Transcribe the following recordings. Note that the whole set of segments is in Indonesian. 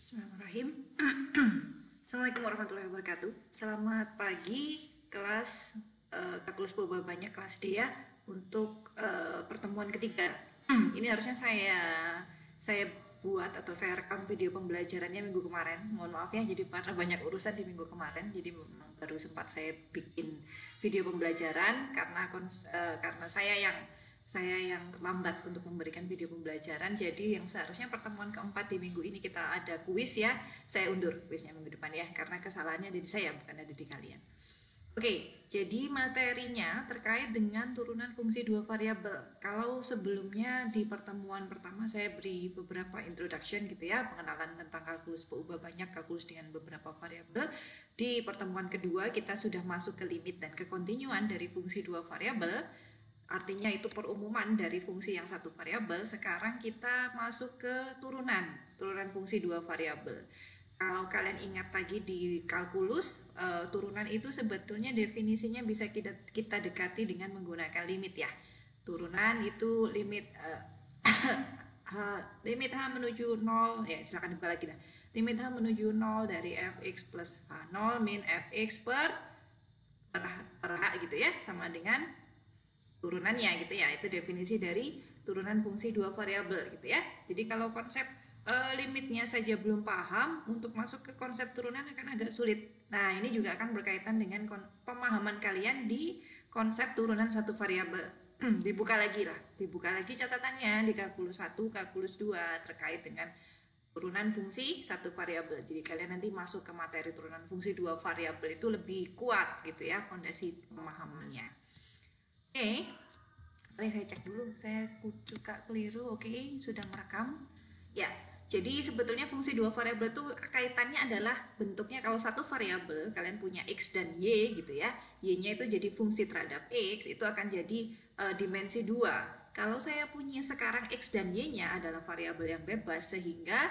Bismillahirrahmanirrahim. Assalamualaikum warahmatullahi wabarakatuh. Selamat pagi kelas kalkulus Boba banyak kelas D ya untuk pertemuan ketiga. Ini harusnya saya buat atau saya rekam video pembelajarannya minggu kemarin. Mohon maaf ya, jadi karena banyak urusan di minggu kemarin, jadi memang baru sempat saya bikin video pembelajaran karena saya yang terlambat untuk memberikan video pembelajaran. Jadi yang seharusnya pertemuan keempat di minggu ini kita ada kuis ya, saya undur kuisnya minggu depan ya, karena kesalahannya ada di saya bukan ada di kalian. Oke, jadi materinya terkait dengan turunan fungsi dua variabel. Kalau sebelumnya di pertemuan pertama saya beri beberapa introduction gitu ya, pengenalan tentang kalkulus berubah banyak, kalkulus dengan beberapa variabel. Di pertemuan kedua kita sudah masuk ke limit dan ke kontinuan dari fungsi dua variabel. Artinya itu perumuman dari fungsi yang satu variabel. Sekarang kita masuk ke turunan fungsi dua variabel. Kalau kalian ingat lagi di kalkulus, turunan itu sebetulnya definisinya bisa kita dekati dengan menggunakan limit ya. Turunan itu limit limit H menuju 0, ya silakan dibuka lagi dah. Limit H menuju 0 dari fx plus H0 min fx per H gitu ya, sama dengan turunannya gitu ya. Itu definisi dari turunan fungsi dua variabel gitu ya. Jadi kalau konsep limitnya saja belum paham, untuk masuk ke konsep turunan akan agak sulit. Nah, ini juga akan berkaitan dengan pemahaman kalian di konsep turunan satu variabel. Dibuka lagi catatannya di kalkulus 1, kalkulus 2 terkait dengan turunan fungsi satu variabel. Jadi kalian nanti masuk ke materi turunan fungsi dua variabel itu lebih kuat gitu ya fondasi pemahamannya. Oke, saya cek dulu, saya suka keliru. Oke, sudah merekam. Ya, jadi sebetulnya fungsi dua variabel itu kaitannya adalah bentuknya. Kalau satu variabel kalian punya x dan y gitu ya, y-nya itu jadi fungsi terhadap x, itu akan jadi dimensi 2. Kalau saya punya sekarang x dan y-nya adalah variabel yang bebas, sehingga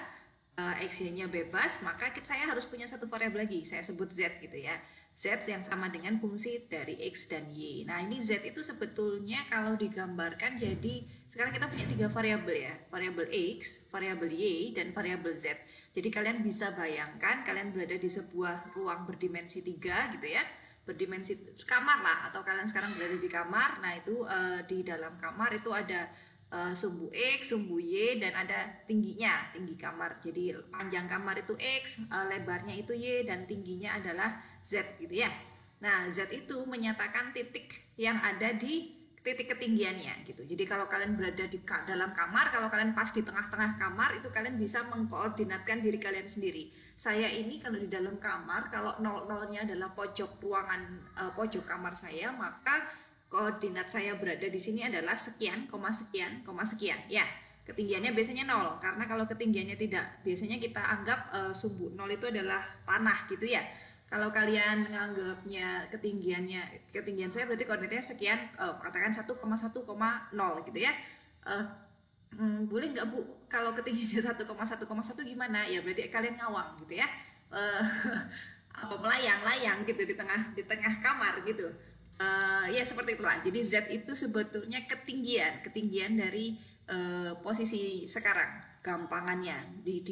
x, y-nya bebas, maka saya harus punya satu variabel lagi, saya sebut z gitu ya. Z yang sama dengan fungsi dari X dan Y. Nah, ini Z itu sebetulnya kalau digambarkan jadi, sekarang kita punya tiga variabel ya, variabel X, variabel Y, dan variabel Z. Jadi kalian bisa bayangkan kalian berada di sebuah ruang berdimensi 3 gitu ya, berdimensi kamar lah, atau kalian sekarang berada di kamar. Nah, itu di dalam kamar itu ada sumbu X, sumbu Y, dan ada tingginya, tinggi kamar. Jadi panjang kamar itu X, lebarnya itu Y, dan tingginya adalah Z gitu ya. Nah, Z itu menyatakan titik yang ada di titik ketinggiannya gitu. Jadi kalau kalian berada di dalam kamar, kalau kalian pas di tengah-tengah kamar, itu kalian bisa mengkoordinatkan diri kalian sendiri. Saya ini kalau di dalam kamar, kalau 0-0-nya adalah pojok ruangan, pojok kamar saya, maka koordinat saya berada di sini adalah sekian, sekian, sekian. Ya, ketinggiannya biasanya 0. Karena kalau ketinggiannya tidak, biasanya kita anggap sumbu 0 itu adalah tanah gitu ya. Kalau kalian menganggapnya ketinggian saya berarti koordinatnya sekian, katakan 1,1,0 gitu ya. Boleh nggak Bu, kalau ketinggiannya 1,1,1 gimana? Ya berarti kalian ngawang gitu ya. Apa melayang-layang gitu di tengah kamar gitu. Ya seperti itulah. Jadi Z itu sebetulnya ketinggian dari posisi sekarang. Gampangannya di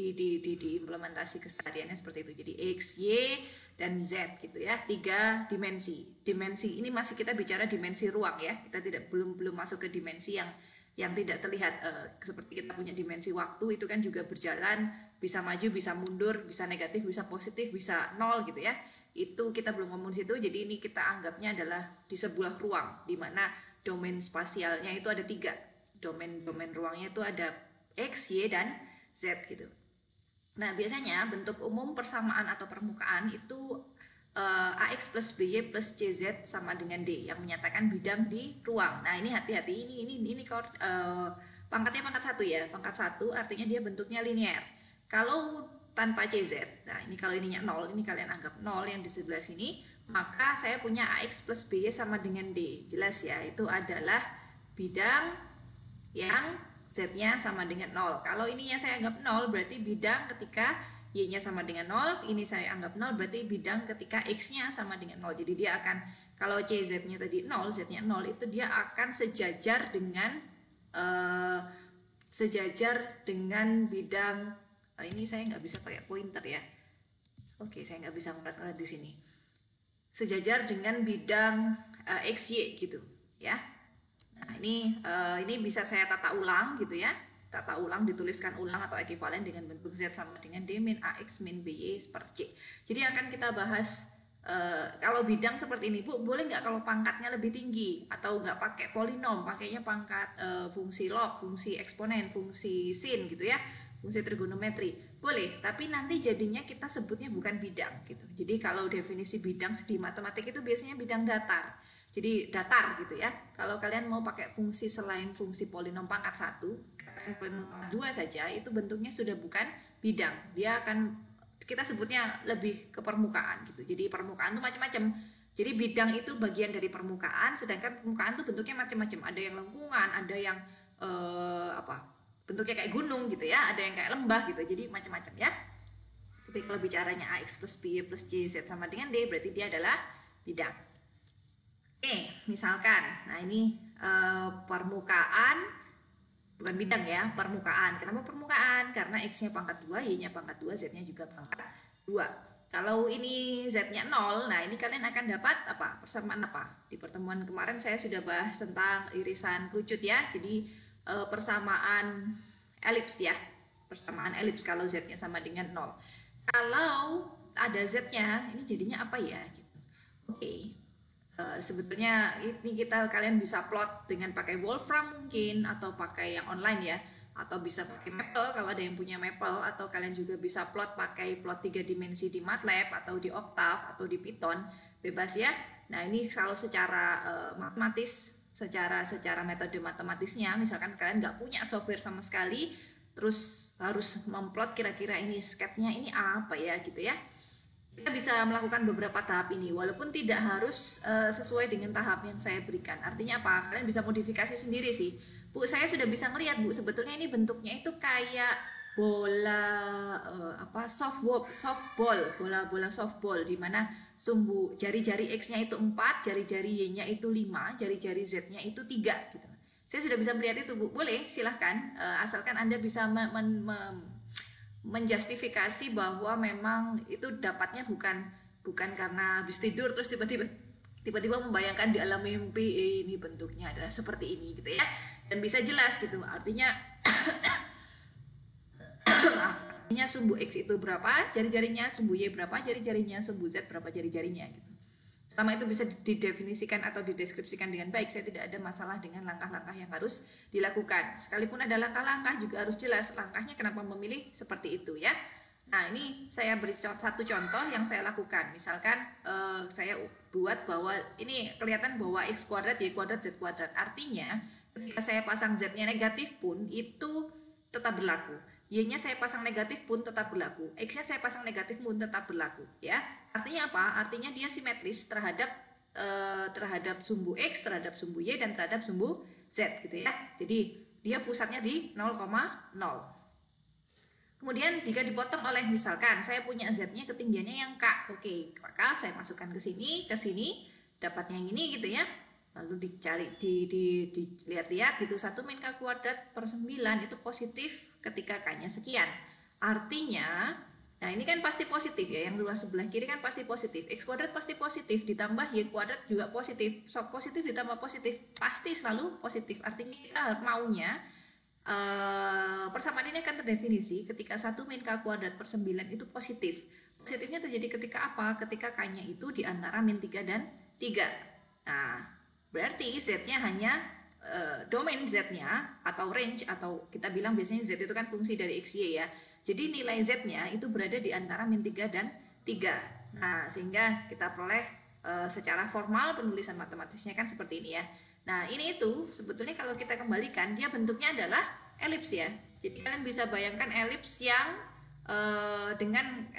implementasi kesehariannya seperti itu. Jadi X, Y, dan Z gitu ya. 3 dimensi. Dimensi ini masih kita bicara dimensi ruang ya. Kita belum masuk ke dimensi yang tidak terlihat, seperti kita punya dimensi waktu, itu kan juga berjalan, bisa maju, bisa mundur, bisa negatif, bisa positif, bisa 0 gitu ya. Itu kita belum ngomong di situ. Jadi ini kita anggapnya adalah di sebuah ruang di mana domain spasialnya itu ada 3. Domain ruangnya itu ada X, Y, dan Z gitu. Nah, biasanya bentuk umum persamaan atau permukaan itu AX plus BY plus CZ sama dengan D, yang menyatakan bidang di ruang. Nah, ini hati-hati, ini pangkatnya pangkat 1 ya. Pangkat 1 artinya dia bentuknya linear. Kalau tanpa CZ, nah ini kalau ininya 0, ini kalian anggap 0 yang di sebelah sini, maka saya punya AX plus BY sama dengan D. Jelas ya, itu adalah bidang yang Z-nya sama dengan 0. Kalau ininya saya anggap 0, berarti bidang ketika Y-nya sama dengan 0, ini saya anggap 0, berarti bidang ketika X-nya sama dengan 0. Jadi dia akan, kalau CZ-nya tadi 0, Z-nya 0, itu dia akan sejajar dengan bidang ini saya nggak bisa pakai pointer ya. Oke, saya nggak bisa ngeliat di sini. Sejajar dengan bidang XY gitu ya. Nah, ini bisa saya tata ulang gitu ya. Tata ulang, dituliskan ulang atau ekuivalen dengan bentuk Z sama dengan D min AX min BY per C. Jadi akan kita bahas kalau bidang seperti ini, Bu, boleh nggak kalau pangkatnya lebih tinggi atau nggak pakai polinom, pakainya pangkat fungsi log, fungsi eksponen, fungsi sin gitu ya, fungsi trigonometri. Boleh, tapi nanti jadinya kita sebutnya bukan bidang gitu. Jadi kalau definisi bidang di matematik itu biasanya bidang datar. Jadi datar gitu ya. Kalau kalian mau pakai fungsi selain fungsi polinom pangkat 1, polinom pangkat 2 saja, itu bentuknya sudah bukan bidang. Dia akan, kita sebutnya lebih ke permukaan gitu. Jadi permukaan itu macam-macam. Jadi bidang itu bagian dari permukaan, sedangkan permukaan itu bentuknya macam-macam. Ada yang lengkungan, ada yang bentuknya kayak gunung gitu ya, ada yang kayak lembah gitu. Jadi macam-macam ya. Tapi kalau bicaranya AX plus B plus C Z sama dengan D, berarti dia adalah bidang. Oke, misalkan, nah ini permukaan, bukan bidang ya, permukaan. Kenapa permukaan? Karena X-nya pangkat 2, Y-nya pangkat 2, Z-nya juga pangkat 2. Kalau ini Z-nya 0, nah ini kalian akan dapat apa? Persamaan apa? Di pertemuan kemarin saya sudah bahas tentang irisan kerucut ya. Jadi persamaan elips ya. Persamaan elips kalau Z-nya sama dengan 0. Kalau ada Z-nya, ini jadinya apa ya? Gitu. Oke. Sebetulnya ini kalian bisa plot dengan pakai Wolfram mungkin, atau pakai yang online ya, atau bisa pakai Maple kalau ada yang punya Maple, atau kalian juga bisa plot pakai plot 3 dimensi di MATLAB atau di Octave atau di Python, bebas ya. Nah ini kalau secara matematis, secara metode matematisnya, misalkan kalian nggak punya software sama sekali, terus harus memplot kira-kira ini sketnya ini apa ya gitu ya. Kita bisa melakukan beberapa tahap ini, walaupun tidak harus sesuai dengan tahap yang saya berikan. Artinya apa? Kalian bisa modifikasi sendiri sih. Bu, saya sudah bisa ngelihat, Bu, sebetulnya ini bentuknya itu kayak bola softball, bola softball, di mana sumbu jari-jari X-nya itu 4, jari-jari Y-nya itu 5, jari-jari Z-nya itu 3 gitu. Saya sudah bisa melihat itu, Bu. Boleh, silahkan, asalkan Anda bisa menjustifikasi bahwa memang itu dapatnya bukan karena habis tidur terus tiba-tiba membayangkan di alam mimpi ini bentuknya adalah seperti ini gitu ya, dan bisa jelas gitu. Artinya sumbu X itu berapa jari-jarinya, sumbu Y berapa jari-jarinya, sumbu Z berapa jari-jarinya gitu. Selama itu bisa didefinisikan atau dideskripsikan dengan baik, saya tidak ada masalah dengan langkah-langkah yang harus dilakukan. Sekalipun ada langkah-langkah juga harus jelas langkahnya kenapa memilih seperti itu ya. Nah ini saya beri satu contoh yang saya lakukan. Misalkan saya buat bahwa ini kelihatan bahwa X kuadrat, Y kuadrat, Z kuadrat. Artinya ketika saya pasang Z-nya negatif pun itu tetap berlaku. Y-nya saya pasang negatif pun tetap berlaku. X-nya saya pasang negatif pun tetap berlaku ya. Artinya apa? Artinya dia simetris terhadap sumbu X, terhadap sumbu Y, dan terhadap sumbu Z gitu ya. Jadi dia pusatnya di 0,0. Kemudian jika dipotong oleh, misalkan saya punya Z-nya ketinggiannya yang K. Oke, maka saya masukkan ke sini, dapatnya yang ini gitu ya. Lalu dicari, dilihat-lihat gitu, 1 min K kuadrat per 9 itu positif ketika K-nya sekian. Artinya, nah ini kan pasti positif ya, yang luar sebelah kiri kan pasti positif. X kuadrat pasti positif, ditambah Y kuadrat juga positif. So, positif ditambah positif, pasti selalu positif. Artinya kita maunya persamaan ini akan terdefinisi ketika 1 min K kuadrat per 9 itu positif. Positifnya terjadi ketika apa? Ketika K-nya itu di antara min 3 dan 3. Nah, berarti Z-nya hanya domain Z-nya atau range, atau kita bilang biasanya Z itu kan fungsi dari X, Y ya. Jadi nilai Z-nya itu berada di antara min 3 dan 3. Nah, sehingga kita peroleh secara formal penulisan matematisnya kan seperti ini ya. Nah, ini itu sebetulnya kalau kita kembalikan dia bentuknya adalah elips ya. Jadi kalian bisa bayangkan elips yang dengan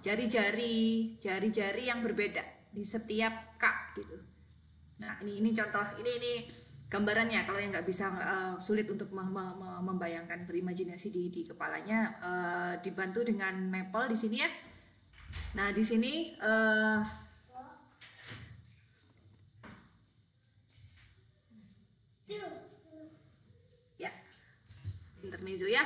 jari-jari yang berbeda di setiap K gitu. Nah ini contoh, ini gambarannya. Kalau yang nggak bisa sulit untuk membayangkan, berimajinasi di kepalanya, dibantu dengan Maple di sini ya. Nah di sini intermezzo ya.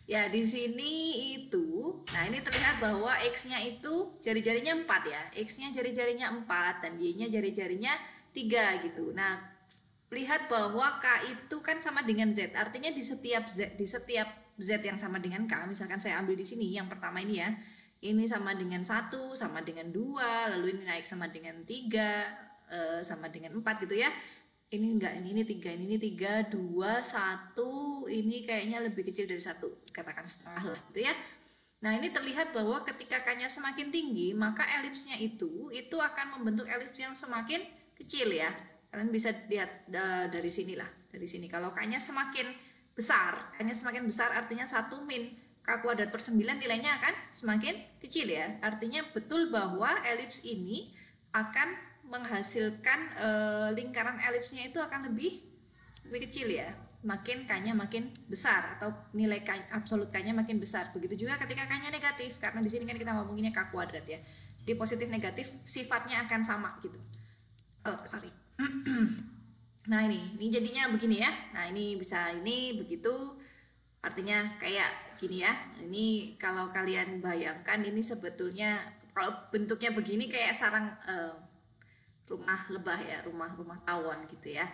Ya di sini itu, nah ini terlihat bahwa X-nya itu jari-jarinya 4 ya, X-nya jari-jarinya 4 dan Y-nya jari-jarinya 3 gitu. Nah lihat bahwa K itu kan sama dengan Z, artinya di setiap Z yang sama dengan K, misalkan saya ambil di sini yang pertama ini ya, ini sama dengan 1, sama dengan 2, lalu ini naik sama dengan 3, sama dengan 4 gitu ya. Ini enggak, ini 3, ini 3, 2, 1, ini kayaknya lebih kecil dari 1, katakan setengah lah gitu ya. Nah ini terlihat bahwa ketika K-nya semakin tinggi, maka elipsnya itu akan membentuk elips yang semakin kecil ya. Kalian bisa lihat dari sini lah, dari sini. Kalau K-nya semakin besar, artinya 1 min K kuadrat per 9 nilainya akan semakin kecil ya. Artinya betul bahwa elips ini akan menghasilkan lingkaran elipsnya itu akan lebih kecil ya, makin K-nya makin besar atau nilai absolut K-nya makin besar. Begitu juga ketika K-nya negatif, karena di sini kan kita ngomonginnya K kuadrat ya. Jadi positif negatif sifatnya akan sama gitu. Sorry. Nah ini jadinya begini ya. Nah ini bisa ini begitu, artinya kayak gini ya. Ini kalau kalian bayangkan ini sebetulnya kalau bentuknya begini kayak sarang rumah lebah ya, rumah tawon gitu ya,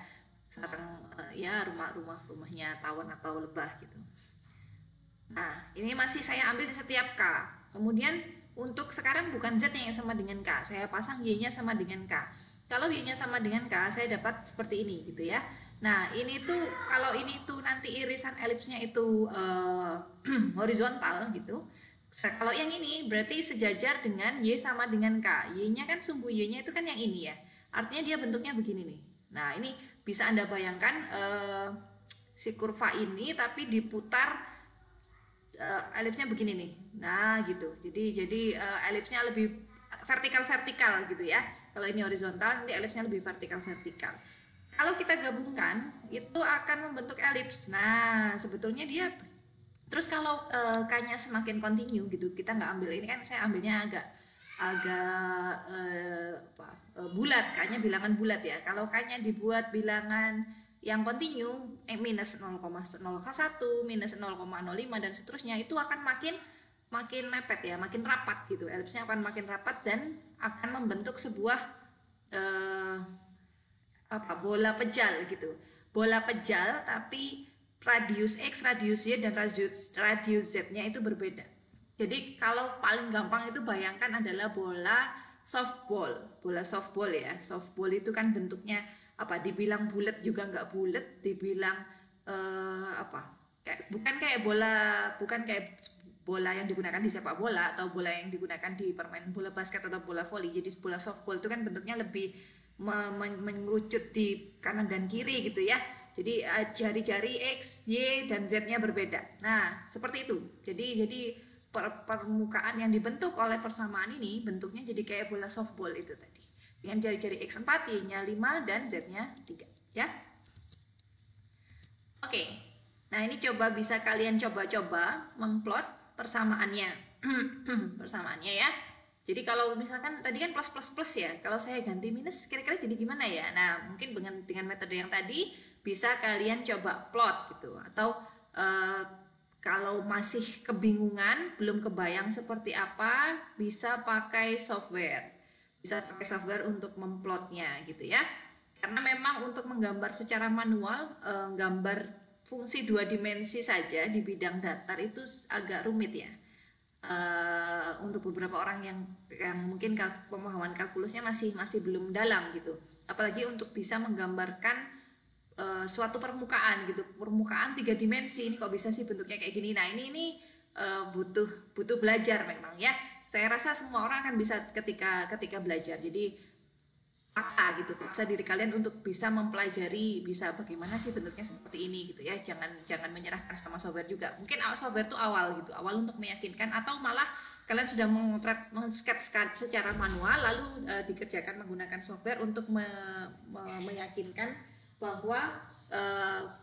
sarang ya rumahnya tawon atau lebah gitu. Nah ini masih saya ambil di setiap K. Kemudian untuk sekarang bukan Z yang sama dengan K, saya pasang Y-nya sama dengan K. Kalau Y-nya sama dengan K, saya dapat seperti ini gitu ya. Nah ini tuh kalau ini tuh nanti irisan elipsnya itu horizontal gitu. Kalau yang ini berarti sejajar dengan Y sama dengan K. Y-nya kan sumbu Y-nya itu kan yang ini ya. Artinya dia bentuknya begini nih. Nah ini bisa Anda bayangkan si kurva ini tapi diputar elipsnya begini nih. Nah gitu. Jadi elipsnya lebih vertikal gitu ya. Kalau ini horizontal, nanti elipsnya lebih vertikal. Kalau kita gabungkan itu akan membentuk elips. Nah sebetulnya dia. Terus kalau K-nya semakin kontinu gitu, kita nggak ambil ini kan, saya ambilnya agak bulat, K-nya bilangan bulat ya. Kalau K-nya dibuat bilangan yang kontinu, minus 0,01, minus 0,05 dan seterusnya, itu akan makin mepet ya, makin rapat gitu. Elipsnya akan makin rapat dan akan membentuk sebuah bola pejal gitu. Bola pejal tapi radius X, radius Y, dan radius Z-nya itu berbeda. Jadi kalau paling gampang itu bayangkan adalah bola softball ya. Softball itu kan bentuknya dibilang bulat juga nggak bulat, dibilang bukan kayak bola yang digunakan di sepak bola atau bola yang digunakan di permainan bola basket atau bola voli. Jadi bola softball itu kan bentuknya lebih mengerucut di kanan dan kiri gitu ya. Jadi jari-jari X, Y, dan Z-nya berbeda. Nah, seperti itu. Jadi permukaan yang dibentuk oleh persamaan ini bentuknya jadi kayak bola softball itu tadi. Dengan jari-jari X 4, Y-nya 5, dan Z-nya 3. Ya. Oke. Nah, ini bisa kalian coba memplot persamaannya. Persamaannya ya. Jadi kalau misalkan tadi kan plus ya, kalau saya ganti minus kira-kira jadi gimana ya? Nah mungkin dengan metode yang tadi bisa kalian coba plot gitu. Atau kalau masih kebingungan, belum kebayang seperti apa, bisa pakai software. Bisa pakai software untuk memplotnya gitu ya. Karena memang untuk menggambar secara manual, gambar fungsi 2 dimensi saja di bidang datar itu agak rumit ya. Untuk beberapa orang yang mungkin pemahaman kalkulusnya masih belum dalam gitu, apalagi untuk bisa menggambarkan suatu permukaan gitu, permukaan 3 dimensi ini kok bisa sih bentuknya kayak gini. Nah ini butuh belajar memang ya. Saya rasa semua orang akan bisa ketika belajar. Jadi paksa diri kalian untuk bisa mempelajari, bisa bagaimana sih bentuknya seperti ini gitu ya. Jangan menyerahkan sama software juga. Mungkin software itu awal untuk meyakinkan, atau malah kalian sudah men-sketch secara manual lalu dikerjakan menggunakan software untuk meyakinkan bahwa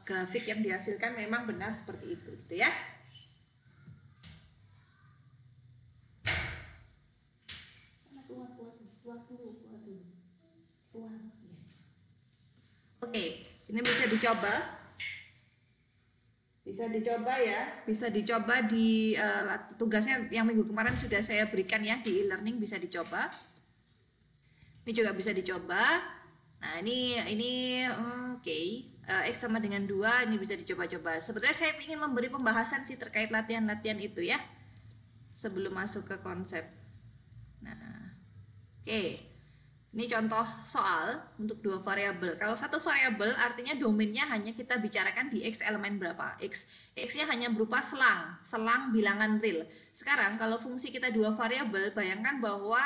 grafik yang dihasilkan memang benar seperti itu gitu ya. Oke, ini bisa dicoba. Bisa dicoba ya, bisa dicoba di tugasnya yang minggu kemarin sudah saya berikan ya di e-learning, bisa dicoba. Ini juga bisa dicoba. Nah, ini oke. X sama dengan 2 ini bisa dicoba-coba. Sebetulnya saya ingin memberi pembahasan sih terkait latihan-latihan itu ya. Sebelum masuk ke konsep. Nah, oke. Ini contoh soal untuk dua variabel. Kalau satu variabel artinya domainnya hanya kita bicarakan di X elemen berapa. X-nya hanya berupa selang bilangan real. Sekarang kalau fungsi kita dua variabel, bayangkan bahwa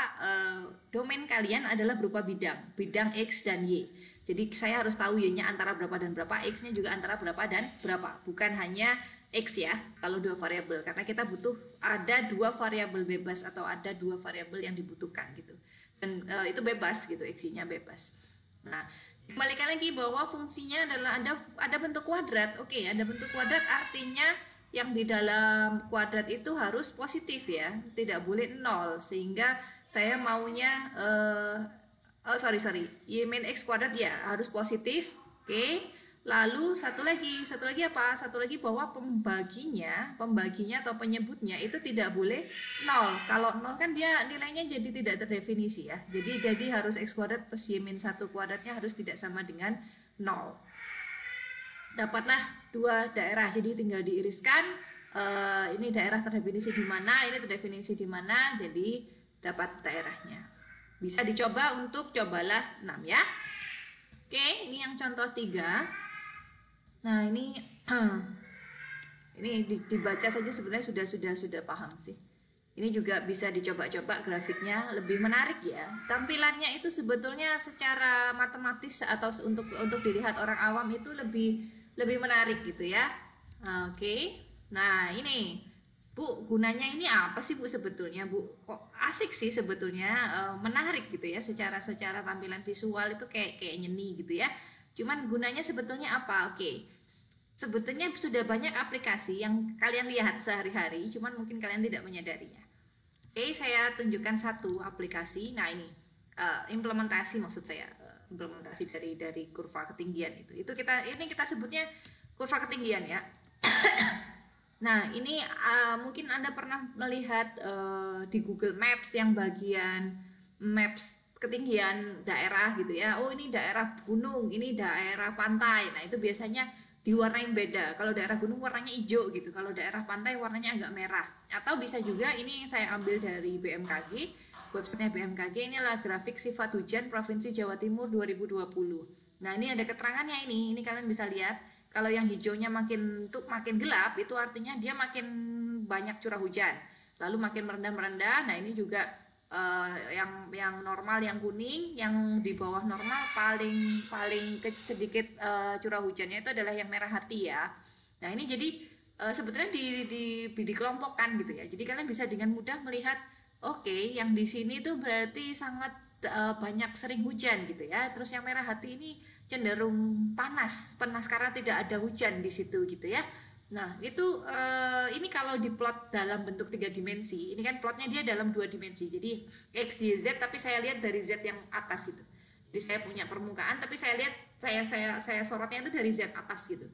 domain kalian adalah berupa bidang X dan Y. Jadi saya harus tahu Y-nya antara berapa dan berapa, X-nya juga antara berapa dan berapa. Bukan hanya X ya, kalau dua variabel. Karena kita butuh ada dua variabel bebas atau ada dua variabel yang dibutuhkan gitu. Dan itu bebas gitu, X-nya bebas. Nah, kembalikan lagi bahwa fungsinya adalah ada bentuk kuadrat. Oke, ada bentuk kuadrat artinya yang di dalam kuadrat itu harus positif ya, tidak boleh 0. Sehingga saya maunya y min x kuadrat ya harus positif. Oke. Lalu satu lagi apa? Satu lagi bahwa pembaginya atau penyebutnya itu tidak boleh 0. Kalau 0 kan dia nilainya jadi tidak terdefinisi ya. Jadi harus x kuadrat plus y min 1 kuadratnya harus tidak sama dengan 0. Dapatlah dua daerah, jadi tinggal diiriskan. Ini daerah terdefinisi di mana, ini terdefinisi di mana, jadi dapat daerahnya. Bisa dicoba untuk cobalah 6 ya. Oke, ini yang contoh 3. Nah, ini dibaca saja sebenarnya sudah paham sih. Ini juga bisa dicoba-coba, grafiknya lebih menarik ya. Tampilannya itu sebetulnya secara matematis atau untuk dilihat orang awam itu lebih menarik gitu ya. Oke. Nah, ini Bu, gunanya ini apa sih Bu sebetulnya Bu? Kok asik sih sebetulnya, menarik gitu ya, secara tampilan visual itu kayak nyeni gitu ya. Cuman gunanya sebetulnya apa? Oke. Sebetulnya sudah banyak aplikasi yang kalian lihat sehari-hari, cuman mungkin kalian tidak menyadarinya. Oke, saya tunjukkan satu aplikasi. Nah, ini implementasi, maksud saya implementasi dari kurva ketinggian itu. Ini kita sebutnya kurva ketinggian ya. Nah, ini mungkin Anda pernah melihat di Google Maps yang bagian maps ketinggian daerah gitu ya. Oh, ini daerah gunung, ini daerah pantai. Nah, itu biasanya diwarnain beda. Kalau daerah gunung warnanya hijau gitu. Kalau daerah pantai warnanya agak merah. Atau bisa juga, ini saya ambil dari BMKG, websitenya BMKG. Inilah grafik sifat hujan Provinsi Jawa Timur 2020. Nah, ini ada keterangannya ini. Ini kalian bisa lihat. Kalau yang hijaunya makin gelap, itu artinya dia makin banyak curah hujan. Lalu makin merendah. Nah, ini juga yang normal, yang kuning, yang di bawah normal paling sedikit curah hujannya itu adalah yang merah hati ya. Nah, ini jadi sebetulnya dikelompokkan gitu ya. Jadi kalian bisa dengan mudah melihat, oke, yang di sini tuh berarti sangat banyak sering hujan gitu ya. Terus yang merah hati ini cenderung panas karena tidak ada hujan di situ gitu ya. Nah, itu ini kalau diplot dalam bentuk 3 dimensi, ini kan plotnya dia dalam 2 dimensi. Jadi X, Y, Z, tapi saya lihat dari Z yang atas gitu. Jadi saya punya permukaan, tapi saya lihat saya sorotnya itu dari Z atas gitu.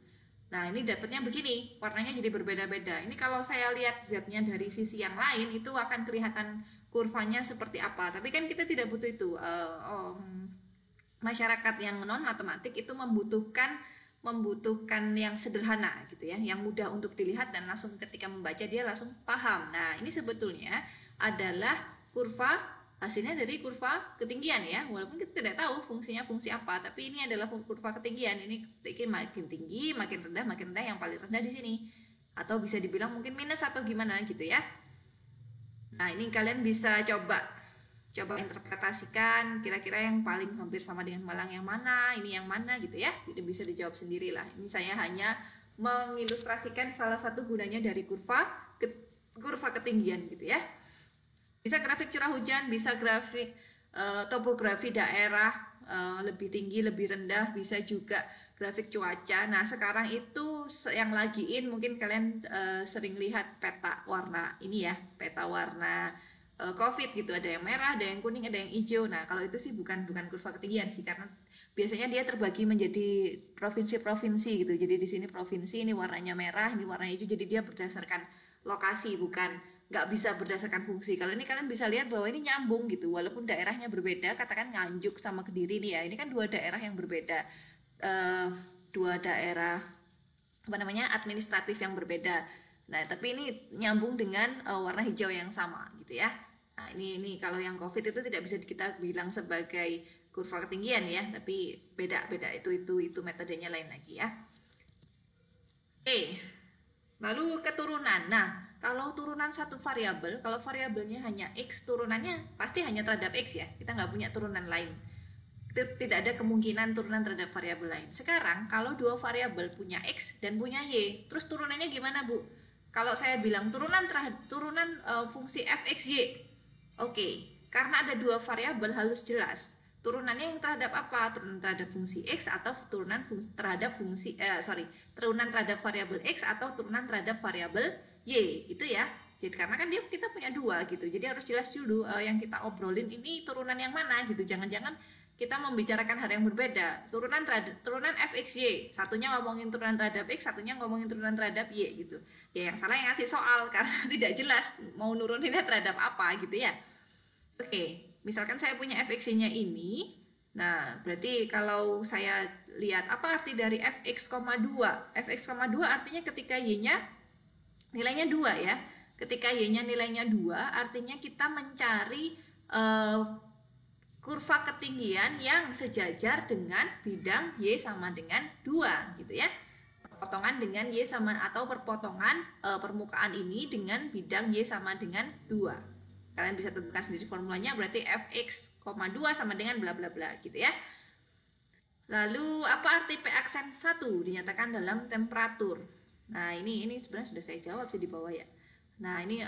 Nah, ini dapatnya begini, warnanya jadi berbeda-beda. Ini kalau saya lihat Z-nya dari sisi yang lain, itu akan kelihatan kurvanya seperti apa. Tapi kan kita tidak butuh itu. Masyarakat yang non matematik itu membutuhkan yang sederhana gitu ya, yang mudah untuk dilihat dan langsung ketika membaca dia langsung paham. Nah, ini sebetulnya adalah kurva, hasilnya dari kurva ketinggian ya, walaupun kita tidak tahu fungsinya fungsi apa, tapi ini adalah kurva ketinggian. Ini makin tinggi, makin rendah, yang paling rendah di sini, atau bisa dibilang mungkin minus atau gimana gitu ya. Nah, ini kalian bisa coba interpretasikan kira-kira yang paling hampir sama dengan Malang yang mana, ini yang mana gitu ya. Jadi bisa dijawab sendirilah. Ini saya hanya mengilustrasikan salah satu gunanya dari kurva ketinggian gitu ya. Bisa grafik curah hujan, bisa grafik topografi daerah, lebih tinggi, lebih rendah, bisa juga grafik cuaca. Nah, sekarang itu yang lagi mungkin kalian sering lihat peta warna ini ya, peta warna COVID gitu, ada yang merah, ada yang kuning, ada yang hijau. Nah, kalau itu sih bukan kurva ketinggian sih, karena Biasanya dia terbagi menjadi provinsi-provinsi gitu. Jadi di sini provinsi, ini warnanya merah, ini warnanya hijau. Jadi dia berdasarkan lokasi, bukan nggak bisa berdasarkan fungsi. Kalau ini kalian bisa lihat bahwa ini nyambung gitu, walaupun daerahnya berbeda. Katakan Nganjuk sama Kediri nih ya, ini kan dua daerah yang berbeda, dua daerah apa namanya administratif yang berbeda. Nah tapi ini nyambung dengan warna hijau yang sama gitu ya. Nah ini kalau yang COVID itu tidak bisa kita bilang sebagai kurva ketinggian ya, tapi beda itu metodenya lain lagi ya. Oke, lalu keturunan. Nah kalau turunan satu variabel, kalau variabelnya hanya x, turunannya pasti hanya terhadap x ya, kita nggak punya turunan lain, tidak ada kemungkinan turunan terhadap variabel lain. Sekarang kalau dua variabel punya x dan punya y, terus turunannya gimana Bu? Kalau saya bilang turunan fungsi fxy, oke, karena ada dua variabel harus jelas turunannya yang terhadap apa? Turunan terhadap fungsi x atau turunan terhadap turunan terhadap variabel x atau turunan terhadap variabel y, gitu ya. Jadi karena kan kita punya dua gitu, jadi harus jelas dulu yang kita obrolin ini turunan yang mana gitu. Jangan-jangan kita membicarakan hal yang berbeda. Turunan fxy, satunya ngomongin turunan terhadap x, satunya ngomongin turunan terhadap y gitu. Ya yang salah yang ngasih soal karena tidak jelas mau nuruninnya terhadap apa gitu ya. Oke. Misalkan saya punya fx-nya ini, nah berarti kalau saya lihat apa arti dari fx,2? Fx,2 artinya ketika y-nya nilainya 2 ya. Ketika y-nya nilainya 2 artinya kita mencari kurva ketinggian yang sejajar dengan bidang y sama dengan 2 gitu ya. Perpotongan dengan y sama atau perpotongan permukaan ini dengan bidang y sama dengan 2. Kalian bisa tentukan sendiri formulanya, berarti fx,2 sama dengan bla bla bla gitu ya. Lalu apa arti P aksen 1? Dinyatakan dalam temperatur. Nah ini sebenarnya sudah saya jawab di bawah ya. Nah ini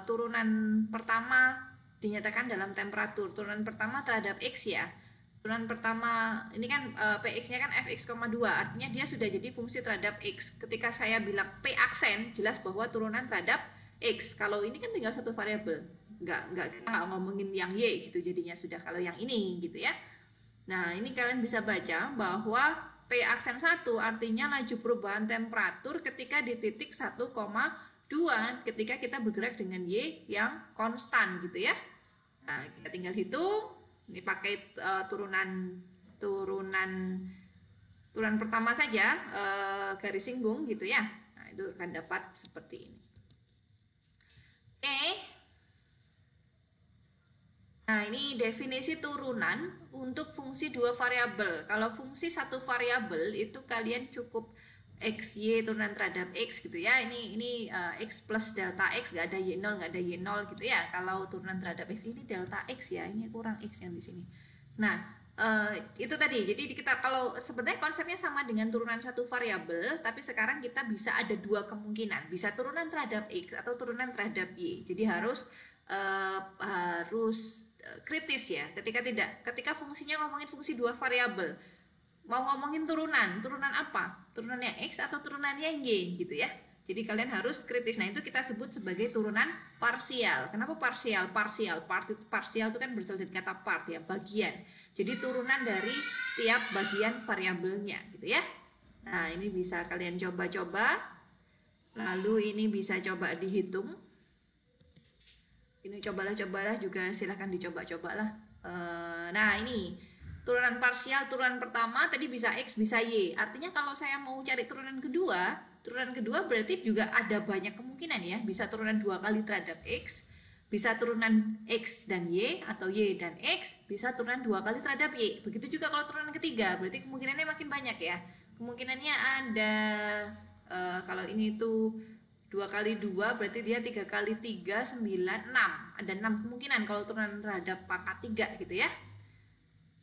turunan pertama dinyatakan dalam temperatur. Turunan pertama terhadap x ya. Turunan pertama ini kan px-nya kan fx,2, artinya dia sudah jadi fungsi terhadap x. Ketika saya bilang P aksen, jelas bahwa turunan terhadap x. Kalau ini kan tinggal satu variabel, kita nggak ngomongin yang y gitu, jadinya sudah kalau yang ini gitu ya. Nah ini kalian bisa baca bahwa P aksen 1 artinya laju perubahan temperatur ketika di titik 1,2 ketika kita bergerak dengan y yang konstan gitu ya. Nah kita tinggal hitung, ini pakai turunan pertama saja, garis singgung gitu ya. Nah itu akan dapat seperti ini. Oke. Nah ini definisi turunan untuk fungsi dua variabel. Kalau fungsi satu variabel itu kalian cukup xy turunan terhadap x gitu ya. Ini x plus delta x, nggak ada y0 gitu ya. Kalau turunan terhadap x ini delta x ya, ini kurang x yang di sini. Nah itu tadi. Jadi kita kalau sebenarnya konsepnya sama dengan turunan satu variabel, tapi sekarang kita bisa ada dua kemungkinan, bisa turunan terhadap x atau turunan terhadap y. Jadi harus kritis ya. Ketika fungsinya ngomongin fungsi dua variabel, mau ngomongin turunan apa? Turunannya x atau turunannya y gitu ya. Jadi kalian harus kritis. Nah itu kita sebut sebagai turunan parsial. Kenapa parsial? Parsial itu kan berasal dari kata part ya, bagian. Jadi turunan dari tiap bagian variabelnya gitu ya. Nah ini bisa kalian coba-coba. Lalu ini bisa coba dihitung. Ini cobalah juga silahkan dicoba-cobalah. Nah ini turunan parsial, turunan pertama tadi bisa x bisa y. Artinya kalau saya mau cari turunan kedua berarti juga ada banyak kemungkinan ya. Bisa turunan 2 kali terhadap x, bisa turunan x dan y atau y dan x, bisa turunan 2 kali terhadap y. Begitu juga kalau turunan ketiga, berarti kemungkinannya makin banyak ya. Kemungkinannya ada kalau ini tuh 2 kali 2 berarti dia 3 kali 3 9 6. Ada 6 kemungkinan kalau turunan terhadap pangkat 3 gitu ya.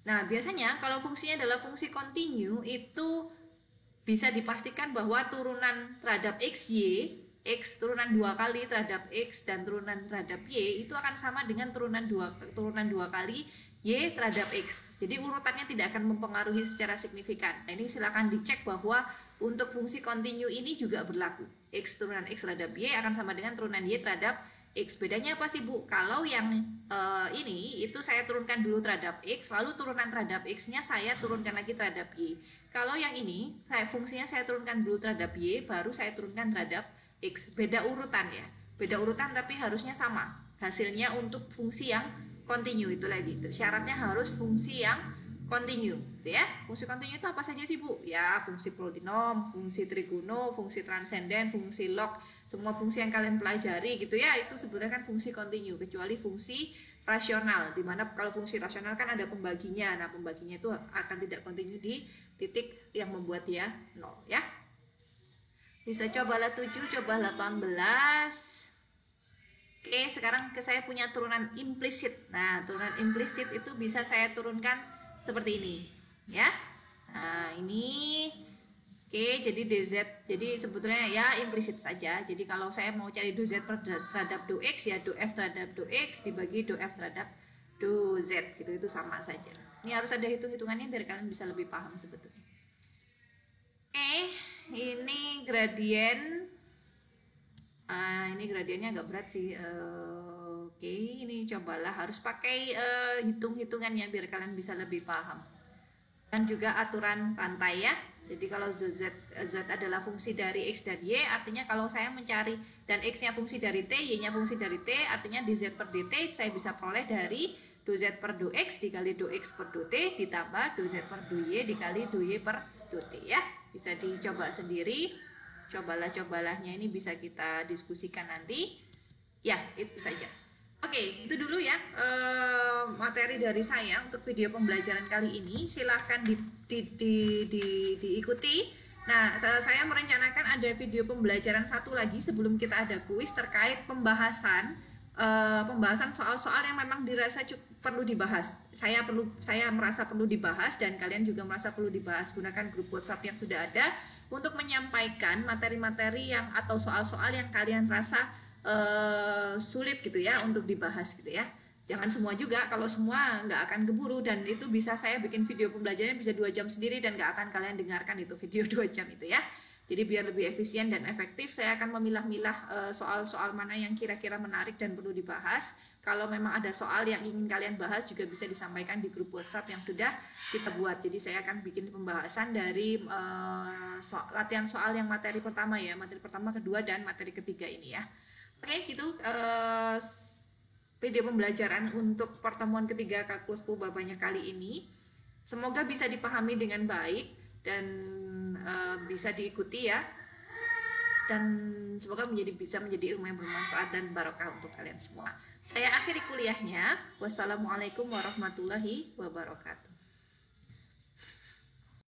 Nah, biasanya kalau fungsinya adalah fungsi kontinu itu bisa dipastikan bahwa turunan terhadap xy, x turunan 2 kali terhadap x dan turunan terhadap y itu akan sama dengan turunan 2 kali y terhadap x. Jadi urutannya tidak akan mempengaruhi secara signifikan. Nah, ini silakan dicek bahwa untuk fungsi kontinu ini juga berlaku. X turunan x terhadap y akan sama dengan turunan y terhadap X. Bedanya apa sih Bu? Kalau yang ini itu saya turunkan dulu terhadap X, lalu turunan terhadap X-nya saya turunkan lagi terhadap Y. Kalau yang ini fungsinya saya turunkan dulu terhadap Y, baru saya turunkan terhadap X. Beda urutan ya, beda urutan tapi harusnya sama hasilnya untuk fungsi yang continue. Itu lagi syaratnya harus fungsi yang continue, gitu ya. Fungsi continue itu apa saja sih Bu? Ya, fungsi polinom, fungsi trigono, fungsi transenden, fungsi log, semua fungsi yang kalian pelajari gitu ya, itu sebenarnya kan fungsi continue, kecuali fungsi rasional, dimana kalau fungsi rasional kan ada pembaginya. Nah, pembaginya itu akan tidak continue di titik yang membuat dia 0 ya. Bisa cobalah 7, coba 18. Oke, sekarang saya punya turunan implisit. Nah, turunan implisit itu bisa saya turunkan seperti ini ya. Nah, ini oke, jadi dz, jadi sebetulnya ya implisit saja. Jadi kalau saya mau cari do z terhadap do x, ya do f terhadap do x dibagi do f terhadap do z gitu, itu sama saja. Ini harus ada hitung-hitungannya biar kalian bisa lebih paham sebetulnya. Oke, ini gradien. Ini gradiennya agak berat sih. Oke, ini cobalah harus pakai hitung-hitungannya biar kalian bisa lebih paham. Dan juga aturan rantai ya. Jadi kalau z adalah fungsi dari x dan y, artinya kalau saya mencari dan x-nya fungsi dari t, y-nya fungsi dari t, artinya dz per dt saya bisa peroleh dari do z per do x dikali do x per do t ditambah do z per do y dikali do y per do t ya. Bisa dicoba sendiri. Cobalahnya ini bisa kita diskusikan nanti. Ya, itu saja. Oke, itu dulu ya materi dari saya untuk video pembelajaran kali ini. Silahkan diikuti. Nah, saya merencanakan ada video pembelajaran satu lagi sebelum kita ada kuis terkait pembahasan soal-soal yang memang dirasa perlu dibahas. Saya merasa perlu dibahas dan kalian juga merasa perlu dibahas. Gunakan grup WhatsApp yang sudah ada untuk menyampaikan materi-materi yang atau soal-soal yang kalian rasa sulit gitu ya untuk dibahas gitu ya. Jangan semua juga, kalau semua nggak akan keburu, dan itu bisa saya bikin video pembelajaran bisa 2 jam sendiri dan nggak akan kalian dengarkan itu video 2 jam itu ya. Jadi biar lebih efisien dan efektif, saya akan memilah-milah soal-soal mana yang kira-kira menarik dan perlu dibahas. Kalau memang ada soal yang ingin kalian bahas juga bisa disampaikan di grup WhatsApp yang sudah kita buat. Jadi saya akan bikin pembahasan dari latihan soal yang materi pertama ya, materi pertama, kedua, dan materi ketiga ini ya. Oke, gitu video pembelajaran untuk pertemuan ketiga kalkulus Purbabanya kali ini. Semoga bisa dipahami dengan baik dan bisa diikuti ya, dan semoga bisa menjadi ilmu yang bermanfaat dan barokah untuk kalian semua. Saya akhiri kuliahnya. Wassalamualaikum warahmatullahi wabarakatuh.